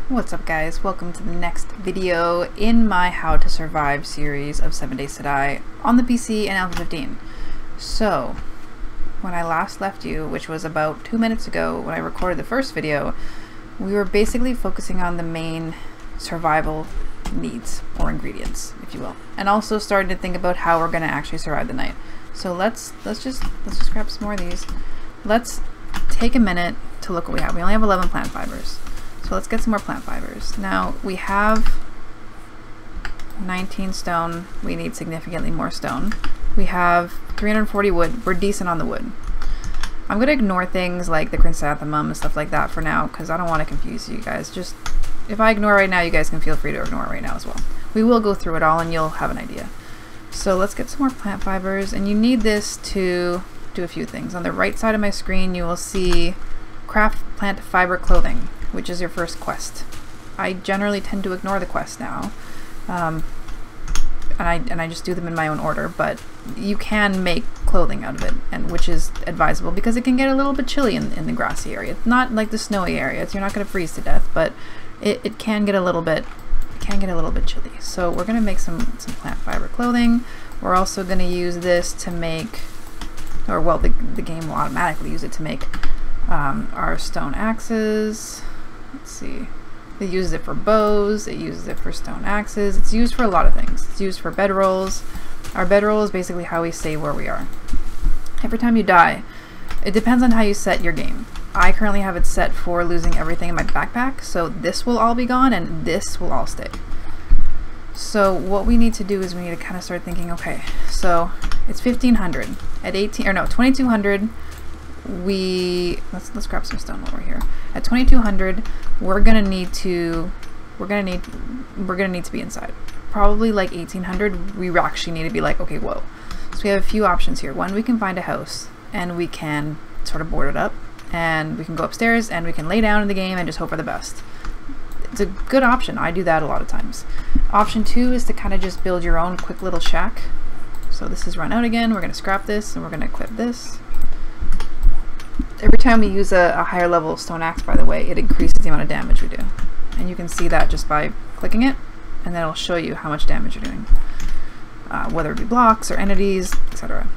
What's up guys, welcome to the next video in my How to Survive series of 7 Days to Die on the PC and Alpha15. So, when I last left you, which was about 2 minutes ago when I recorded the first video, we were basically focusing on the main survival needs, or ingredients, if you will. And also starting to think about how we're going to actually survive the night. So let's just grab some more of these. Let's take a minute to look what we have. We only have 11 plant fibers. So let's get some more plant fibers. Now we have 19 stone. We need significantly more stone. We have 340 wood. We're decent on the wood. I'm going to ignore things like the chrysanthemum and stuff like that for now because I don't want to confuse you guys. Just if I ignore right now, you guys can feel free to ignore it right now as well. We will go through it all and you'll have an idea. So let's get some more plant fibers, and you need this to do a few things. On the right side of my screen you will see craft plant fiber clothing, which is your first quest. I generally tend to ignore the quest now, and I just do them in my own order, but you can make clothing out of it, and which is advisable because it can get a little bit chilly in the grassy area. It's not like the snowy areas, you're not going to freeze to death, but it can get a little bit chilly. So we're going to make some plant fiber clothing. We're also going to use this to make, or well, the game will automatically use it to make our stone axes. Let's see. It uses it for bows, it uses it for stone axes, it's used for a lot of things. It's used for bedrolls. Our bedroll is basically how we stay where we are. Every time you die, it depends on how you set your game. I currently have it set for losing everything in my backpack, so this will all be gone and this will all stay. So what we need to do is we need to kind of start thinking, okay, so it's 1500. At 2200, let's grab some stone while we're here. At 2200, we're gonna need to be inside. Probably like 1800, we actually need to be like, okay, whoa. So we have a few options here. One, we can find a house and we can sort of board it up, and we can go upstairs and we can lay down in the game and just hope for the best. It's a good option. I do that a lot of times. Option 2 is to kind of just build your own quick little shack. So this is run out again. We're gonna scrap this and we're gonna equip this. Every time we use a higher level stone axe, by the way, it increases the amount of damage we do. And you can see that just by clicking it, and then it'll show you how much damage you're doing. Whether it be blocks or entities, etc.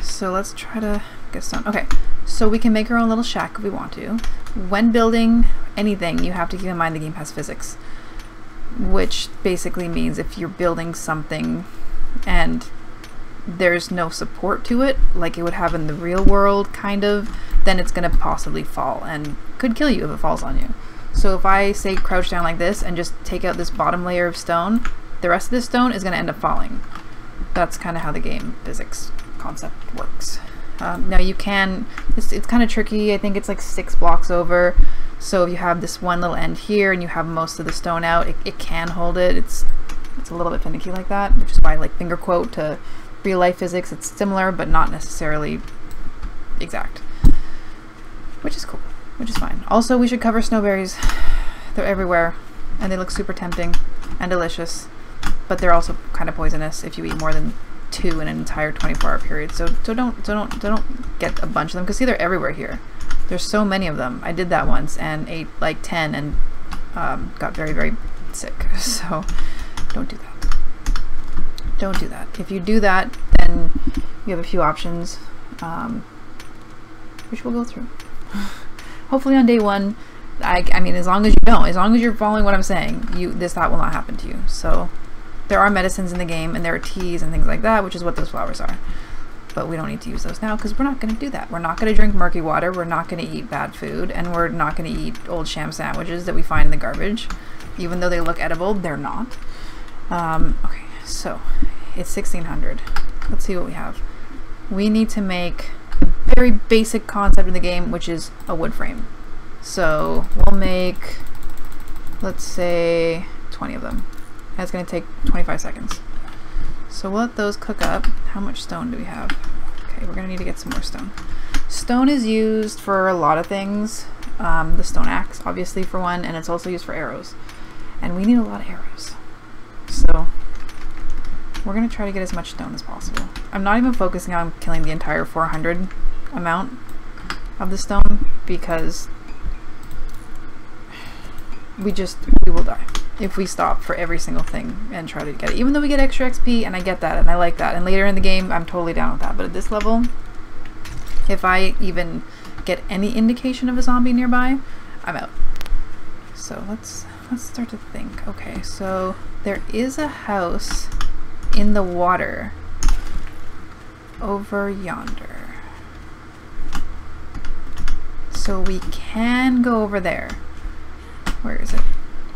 So let's try to get stone. Okay, so we can make our own little shack if we want to. When building anything, you have to keep in mind the game has physics. Which basically means if you're building something and there's no support to it, like it would have in the real world, kind of, then it's going to possibly fall and could kill you if it falls on you. So if I say crouch down like this and just take out this bottom layer of stone, the rest of this stone is going to end up falling. That's kind of how the game physics concept works. Now you can, it's kind of tricky. I think it's like 6 blocks over. So if you have this one little end here and you have most of the stone out, it can hold it. It's a little bit finicky like that, which is why, like, finger quote to real life physics, it's similar but not necessarily exact, which is cool, which is fine. Also, we should cover snowberries. They're everywhere and they look super tempting and delicious, but they're also kind of poisonous if you eat more than 2 in an entire 24-hour period. So don't get a bunch of them, because see, they're everywhere here. There's so many of them. I did that once and ate like 10 and got very, very sick. So don't do that. Don't do that. If you do that, then you have a few options, which we'll go through. Hopefully on day 1, I mean, as long as you don't, as long as you're following what I'm saying, that will not happen to you. So there are medicines in the game, and there are teas and things like that, which is what those flowers are. But we don't need to use those now because we're not going to do that. We're not going to drink murky water, we're not going to eat bad food, and we're not going to eat old sham sandwiches that we find in the garbage. Even though they look edible, they're not. Okay. So it's 1600. Let's see what we have. We need to make a very basic concept in the game, which is a wood frame. So we'll make, let's say, 20 of them. That's going to take 25 seconds. So we'll let those cook up. How much stone do we have? Okay, we're going to need to get some more stone. Stone is used for a lot of things. The stone axe, obviously, for one, and it's also used for arrows. And we need a lot of arrows. So we're going to try to get as much stone as possible. I'm not even focusing on killing the entire 400 amount of the stone because we will die if we stop for every single thing and try to get it. Even though we get extra XP, and I get that, and I like that, and later in the game, I'm totally down with that. But at this level, if I even get any indication of a zombie nearby, I'm out. So let's start to think. Okay, so there is a house in the water over yonder. So we can go over there. Where is it?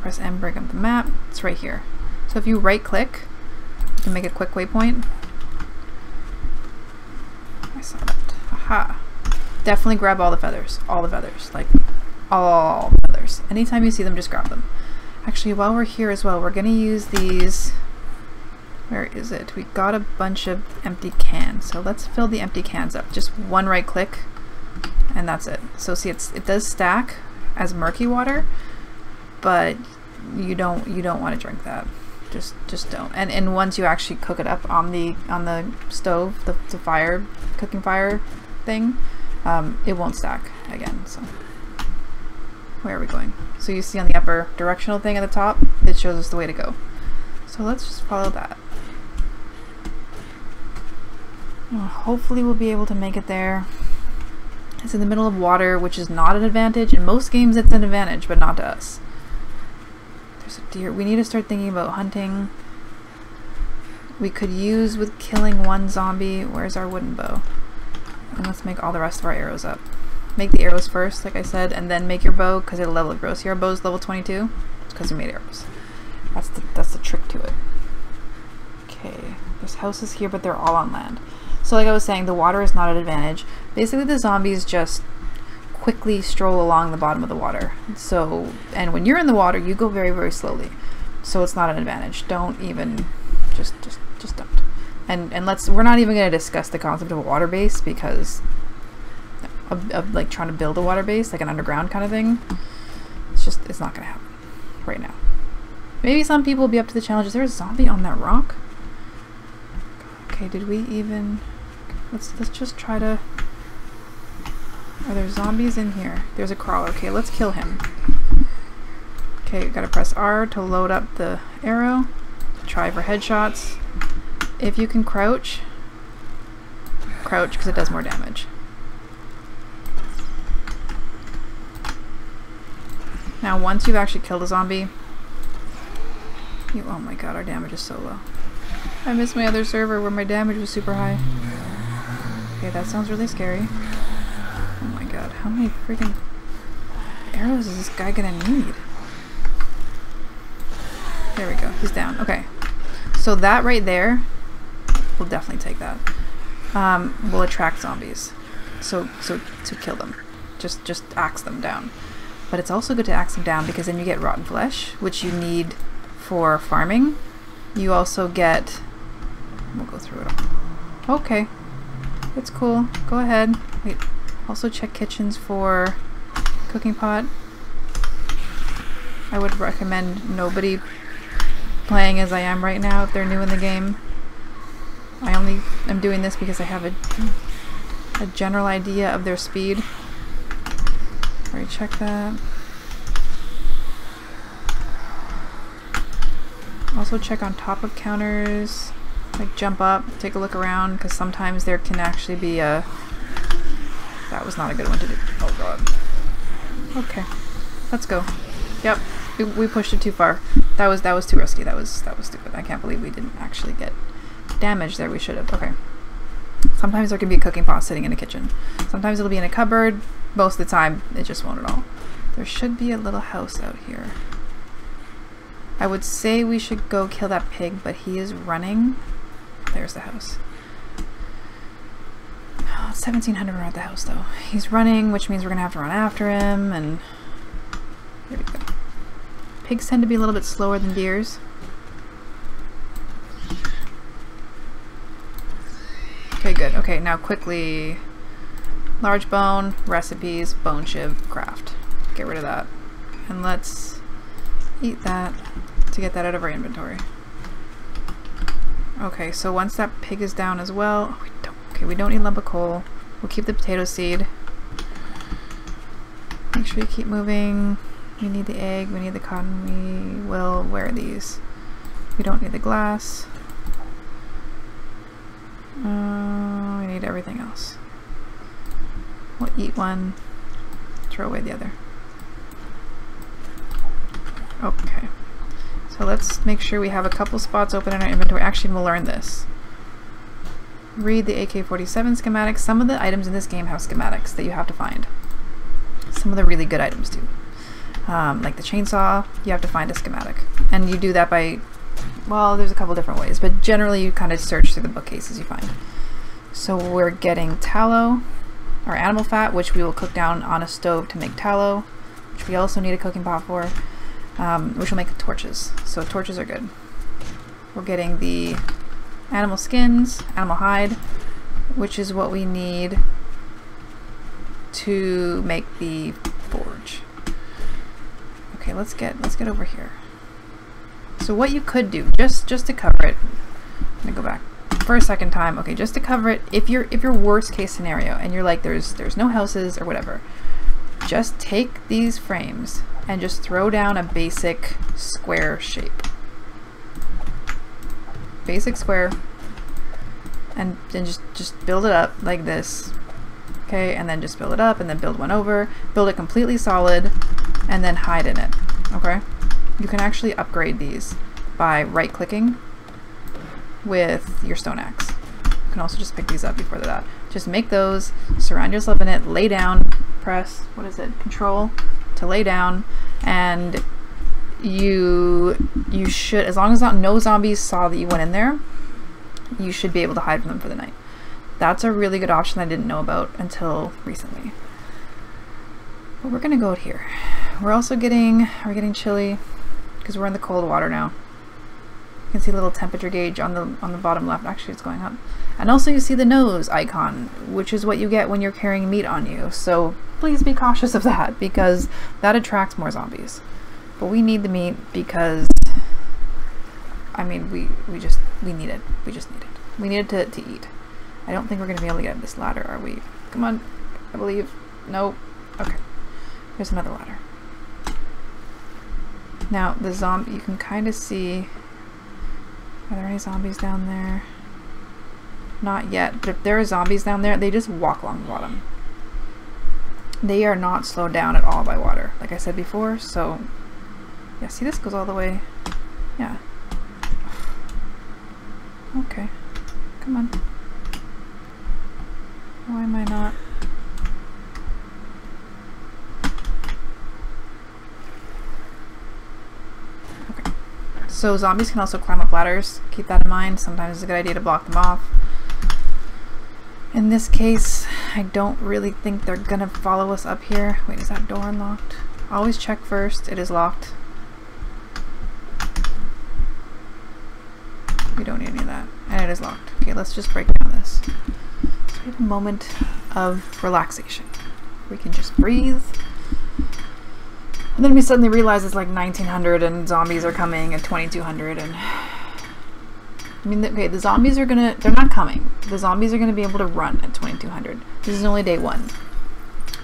Press M, bring up the map. It's right here. So if you right click, you can make a quick waypoint. I saw that. Aha. Definitely grab all the feathers. All the feathers. Like, all feathers. Anytime you see them, just grab them. Actually, while we're here as well, we're going to use these. Where is it? We got a bunch of empty cans. So let's fill the empty cans up. Just one right click, and that's it. So see, it does stack as murky water, but you don't want to drink that. Just don't. And once you actually cook it up on the stove, the cooking fire thing, it won't stack again. So where are we going? So you see on the upper directional thing at the top, it shows us the way to go. So let's just follow that. Hopefully we'll be able to make it there. It's in the middle of water, which is not an advantage. In most games it's an advantage, but not to us. There's a deer. We need to start thinking about hunting. We could use with killing one zombie. Where's our wooden bow? And let's make all the rest of our arrows up. Make the arrows first, like I said, and then make your bow, because it'll level it grow. See, our bow's level 22? It's because we made arrows. That's the trick to it. Okay, there's houses here, but they're all on land. So like I was saying, the water is not an advantage. Basically, the zombies just quickly stroll along the bottom of the water. So, and when you're in the water, you go very, very slowly. So it's not an advantage. Don't even, just don't. And we're not even going to discuss the concept of a water base, because of like trying to build a water base, like an underground kind of thing. It's not going to happen right now. Maybe some people will be up to the challenge. Is there a zombie on that rock? Okay, did we even... Let's just try to... Are there zombies in here? There's a crawler. Okay, let's kill him. Okay, gotta press R to load up the arrow. Try for headshots. If you can crouch, because it does more damage. Now, once you've actually killed a zombie, oh my god, our damage is so low. I miss my other server where my damage was super high. Okay, that sounds really scary. Oh my god, how many freaking arrows is this guy gonna need? There we go, he's down. Okay, so that right there, we'll definitely take that. Will attract zombies. So to kill them. Just axe them down. But it's also good to axe them down, because then you get rotten flesh, which you need for farming. You also get... We'll go through it all. Okay. It's cool. Go ahead. Wait. Also check kitchens for cooking pot. I would recommend nobody playing as I am right now if they're new in the game. I only am doing this because I have a general idea of their speed. Alright, check that. Also check on top of counters, like jump up, take a look around, because sometimes there can actually be a... That was not a good one to do. Oh god. Okay, let's go. Yep, we pushed it too far. That was too risky. That was stupid. I can't believe we didn't actually get damage there. We should have. Okay. Sometimes there can be a cooking pot sitting in a kitchen. Sometimes it'll be in a cupboard. Most of the time, it just won't at all. There should be a little house out here. I would say we should go kill that pig, but he is running. There's the house. Oh, 1700 we're at the house though. He's running, which means we're gonna have to run after him, and there we go. Pigs tend to be a little bit slower than deers. Okay, good. Okay, now quickly. Large bone, recipes, bone shiv, craft. Get rid of that. And let's eat that to get that out of our inventory. Okay, so once that pig is down as well, we don't need lump of coal. We'll keep the potato seed. Make sure you keep moving. We need the egg, we need the cotton, we will wear these. We don't need the glass. We need everything else. We'll eat one, throw away the other. Okay, so let's make sure we have a couple spots open in our inventory. Actually, we'll learn this. Read the AK-47 schematics. Some of the items in this game have schematics that you have to find. Some of the really good items too. Like the chainsaw, you have to find a schematic. And you do that by, well, there's a couple different ways, but generally you kind of search through the bookcases you find. So we're getting tallow, or animal fat, which we will cook down on a stove to make tallow, which we also need a cooking pot for, which will make torches. So torches are good. We're getting the animal skins, animal hide, which is what we need to make the forge. Okay, let's get over here. So what you could do, just to cover it, I'm gonna go back for a second time. Okay, just to cover it, if your worst case scenario and you're like there's no houses or whatever, just take these frames and just throw down a basic square shape. Basic square, and then just build it up like this. Okay, and then just build it up and then build one over, build it completely solid, and then hide in it. Okay, you can actually upgrade these by right clicking with your stone axe. You can also just pick these up before that. Just make those, surround yourself in it, lay down, press, what is it, control to lay down, and you should, as long as no zombies saw that you went in there, you should be able to hide from them for the night. That's a really good option I didn't know about until recently. But we're gonna go out here. We're getting chilly because we're in the cold water now. You can see a little temperature gauge on the bottom left. Actually, it's going up. And also you see the nose icon, which is what you get when you're carrying meat on you. So please be cautious of that because that attracts more zombies. But we need the meat because, I mean, we need it. We just need it. We need it to eat. I don't think we're going to be able to get up this ladder, are we? Come on. I believe. No. Okay. Here's another ladder. Now, the zombie, you can kind of see, are there any zombies down there? Not yet, but if there are zombies down there, they just walk along the bottom. They are not slowed down at all by water, like I said before, so yeah, see this goes all the way, yeah. Okay, come on. Why am I not? Okay, so zombies can also climb up ladders, keep that in mind. Sometimes it's a good idea to block them off. In this case, I don't really think they're gonna follow us up here. Wait, is that door unlocked? Always check first, it is locked. We don't need any of that. And it is locked. Okay, let's just break down this. So we have a moment of relaxation. We can just breathe. And then we suddenly realize it's like 1900 and zombies are coming at 2200 and... I mean, okay, the zombies are gonna... They're not coming. The zombies are gonna be able to run at 2200. This is only day one.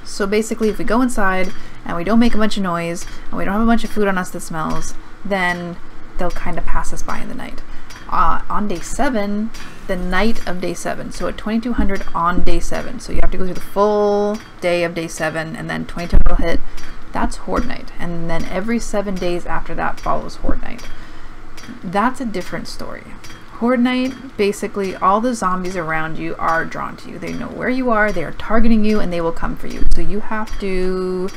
So basically, if we go inside and we don't make a bunch of noise and we don't have a bunch of food on us that smells, then they'll kind of pass us by in the night. On day 7, the night of day 7, so at 2200 on day 7, so you have to go through the full day of day 7 and then 2200 will hit. That's Horde Night, and then every 7 days after that follows Horde Night. That's a different story. Horde Night, basically all the zombies around you are drawn to you. They know where you are, they are targeting you, and they will come for you. So you have to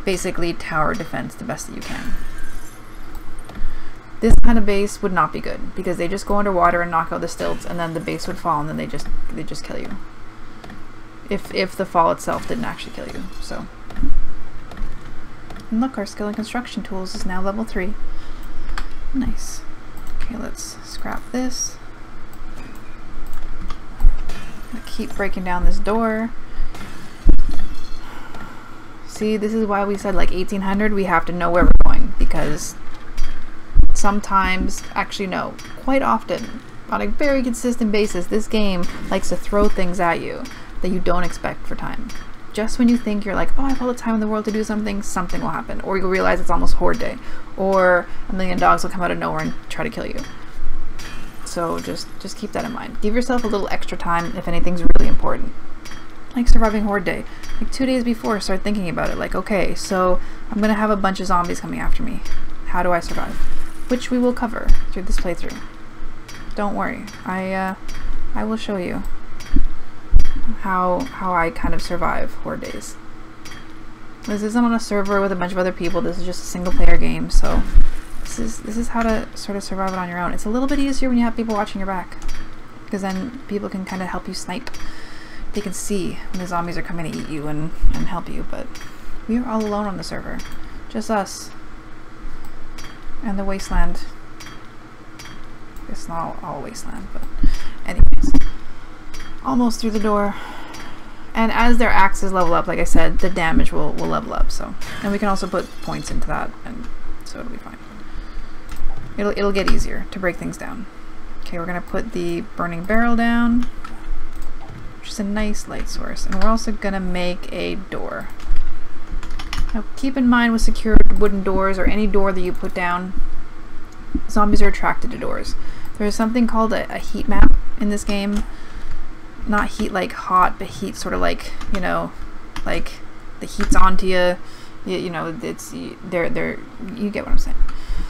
basically tower defense the best that you can. This kind of base would not be good because they just go underwater and knock out the stilts, and then the base would fall, and then they just kill you. If the fall itself didn't actually kill you. So, and look, our skill in construction tools is now level 3. Nice. Okay, let's scrap this. I'll keep breaking down this door. See, this is why we said like 1800. We have to know where we're going because. Sometimes, actually no, quite often, on a very consistent basis, this game likes to throw things at you that you don't expect for time. just when you think you're like, oh, I have all the time in the world to do something, something will happen. Or you'll realize it's almost horde day. Or a million dogs will come out of nowhere and try to kill you. So just keep that in mind. Give yourself a little extra time if anything's really important. Like surviving horde day. Like 2 days before, start thinking about it. Like, okay, so I'm gonna have a bunch of zombies coming after me. How do I survive? Which we will cover through this playthrough. Don't worry. I will show you how I kind of survive horde days. This isn't on a server with a bunch of other people. This is just a single player game, so this is how to sort of survive it on your own. It's a little bit easier when you have people watching your back, because then people can kind of help you snipe. They can see when the zombies are coming to eat you and help you, but we are all alone on the server. Just us. And the wasteland. It's not all wasteland, but anyways. Almost through the door. And as their axes level up, like I said, the damage will level up, so. And we can also put points into that, and so it'll be fine. It'll get easier to break things down. Okay, we're gonna put the burning barrel down, which is a nice light source. And we're also gonna make a door. Now keep in mind with secured wooden doors or any door that you put down, zombies are attracted to doors. There's something called a heat map in this game. Not heat like hot, but heat sort of like, you know, like the heat's onto you. You know, it's they're you get what I'm saying.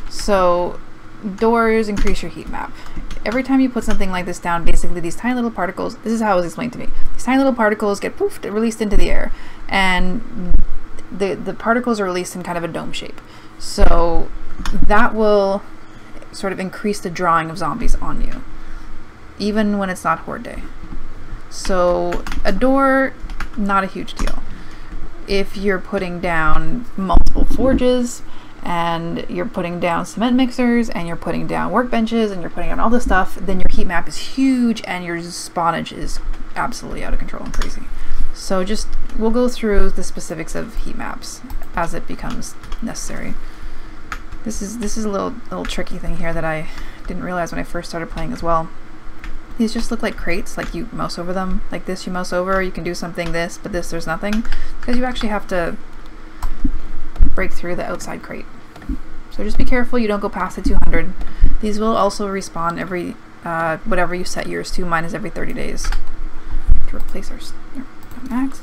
So doors increase your heat map. Every time you put something like this down, basically these tiny little particles, this is how it was explained to me. These tiny little particles get poofed, released into the air, and the particles are released in kind of a dome shape. So that will sort of increase the drawing of zombies on you, even when it's not horde day. So a door, not a huge deal. If you're putting down multiple forges, and you're putting down cement mixers, and you're putting down workbenches, and you're putting down all this stuff, then your heat map is huge and your spawnage is absolutely out of control and crazy. So we'll go through the specifics of heat maps as it becomes necessary. This is a little tricky thing here that I didn't realize when I first started playing as well. These just look like crates, like you mouse over them. Like this you mouse over, you can do something this, but this there's nothing. Because you actually have to break through the outside crate. So just be careful you don't go past the 200. These will also respawn every, whatever you set yours to. Mine is every 30 days. To replace our max.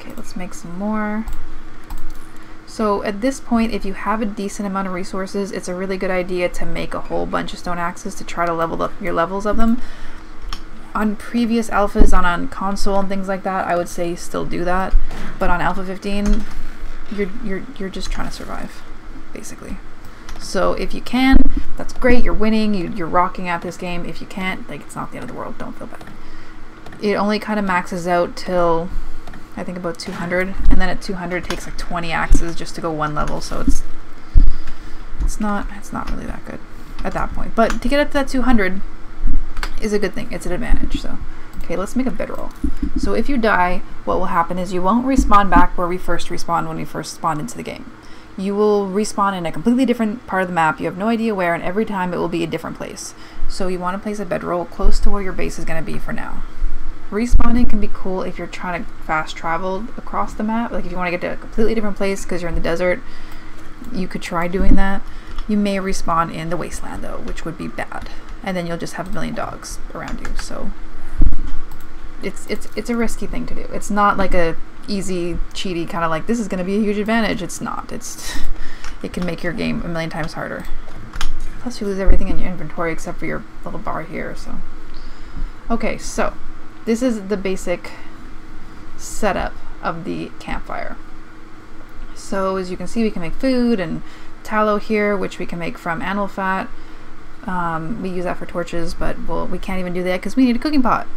Okay, let's make some more. So at this point, if you have a decent amount of resources, it's a really good idea to make a whole bunch of stone axes to try to level up your levels of them. On previous alphas, on console and things like that, I would say still do that. But on Alpha 15, you're just trying to survive, basically. So if you can, that's great. You're winning. You're rocking at this game. If you can't, like, it's not the end of the world. Don't feel bad. It only kind of maxes out till I think about 200, and then at 200 it takes like 20 axes just to go one level, so it's not really that good at that point. But to get up to that 200 is a good thing. It's an advantage. So okay, let's make a bedroll. So if you die, what will happen is you won't respawn back where we first respawned when we first spawned into the game. You will respawn in a completely different part of the map. You have no idea where, and every time it will be a different place. So you want to place a bedroll close to where your base is going to be for now. Respawning can be cool if you're trying to fast travel across the map. Like if you want to get to a completely different place because you're in the desert, you could try doing that. You may respawn in the wasteland though, which would be bad. And then you'll just have a million dogs around you. So it's a risky thing to do. It's not like a easy, cheaty kind of like this is going to be a huge advantage. It's not. It can make your game a million times harder. Plus you lose everything in your inventory except for your little bar here. So okay, so this is the basic setup of the campfire. So as you can see, we can make food and tallow here, which we can make from animal fat. We use that for torches, but we can't even do that because we need a cooking pot.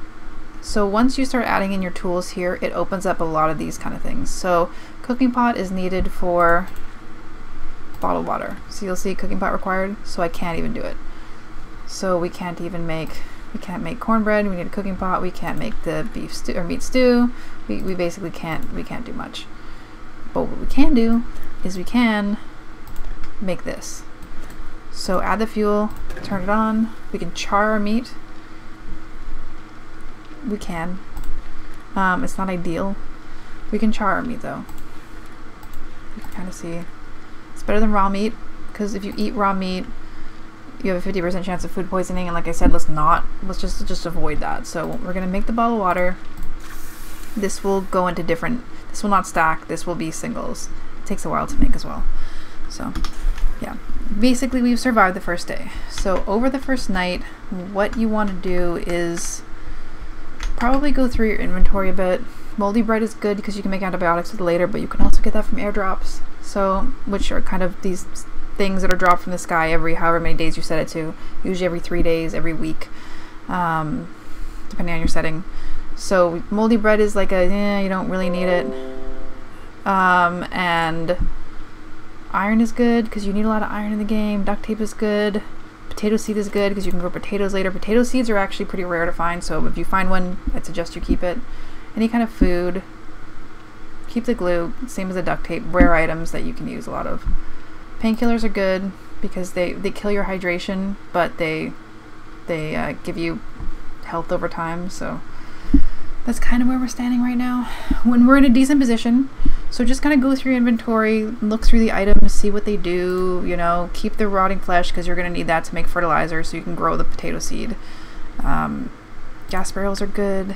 So once you start adding in your tools here, it opens up a lot of these kind of things. So cooking pot is needed for bottled water. So you'll see cooking pot required, so I can't even do it. So we can't make cornbread. We need a cooking pot. We can't make the beef stew or meat stew. We basically can't do much. But what we can do is we can make this. So add the fuel, turn it on. We can char our meat. We can. It's not ideal, We can char our meat though. You can kind of see. It's better than raw meat, because if you eat raw meat, you have a 50% chance of food poisoning, and like I said, let's just avoid that. So we're gonna make the bottle of water. This will go into different, this will not stack, this will be singles. It takes a while to make as well. So yeah, basically we've survived the first day. So over the first night, what you want to do is probably go through your inventory a bit. Moldy bread is good because you can make antibiotics with it later, but you can also get that from airdrops. So, which are kind of these things that are dropped from the sky every however many days you set it to. Usually every 3 days, every week, depending on your setting. So moldy bread is like a, you don't really need it. And iron is good because you need a lot of iron in the game. Duct tape is good. Potato seed is good because you can grow potatoes later. Potato seeds are actually pretty rare to find, so if you find one, I'd suggest you keep it. Any kind of food. Keep the glue, same as the duct tape. Rare items that you can use a lot of. Painkillers are good because they kill your hydration, but they give you health over time, so that's kind of where we're standing right now. When we're in a decent position, so just kind of go through your inventory, look through the items, see what they do, you know, keep the rotting flesh because you're going to need that to make fertilizer so you can grow the potato seed. Gas barrels are good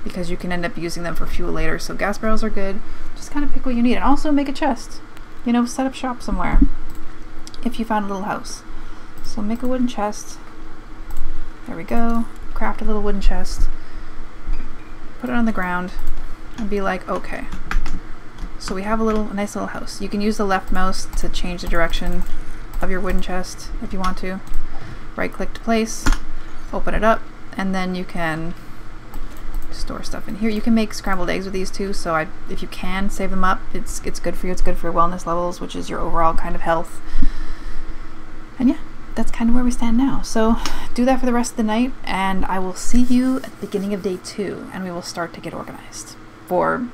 because you can end up using them for fuel later, so gas barrels are good. Just kind of pick what you need, and also make a chest. You know, set up shop somewhere if you found a little house. So make a wooden chest. There we go. Craft a little wooden chest. Put it on the ground and be like, okay. So we have a nice little house. You can use the left mouse to change the direction of your wooden chest if you want to. Right click to place, open it up, and then you can store stuff in here. You can make scrambled eggs with these too, so if you can save them up, it's good for you. It's good for your wellness levels, which is your overall kind of health. And yeah, that's kind of where we stand now. So do that for the rest of the night, and I will see you at the beginning of day 2, and we will start to get organized for,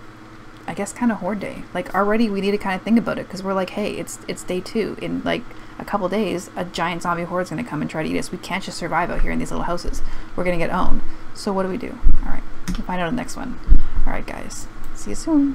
I guess, kind of horde day. Like already we need to kind of think about it because we're like, hey, it's day 2. In like a couple days, a giant zombie horde is going to come and try to eat us. We can't just survive out here in these little houses. We're going to get owned. So what do we do? All right, we'll find out in the next one. All right, guys. See you soon.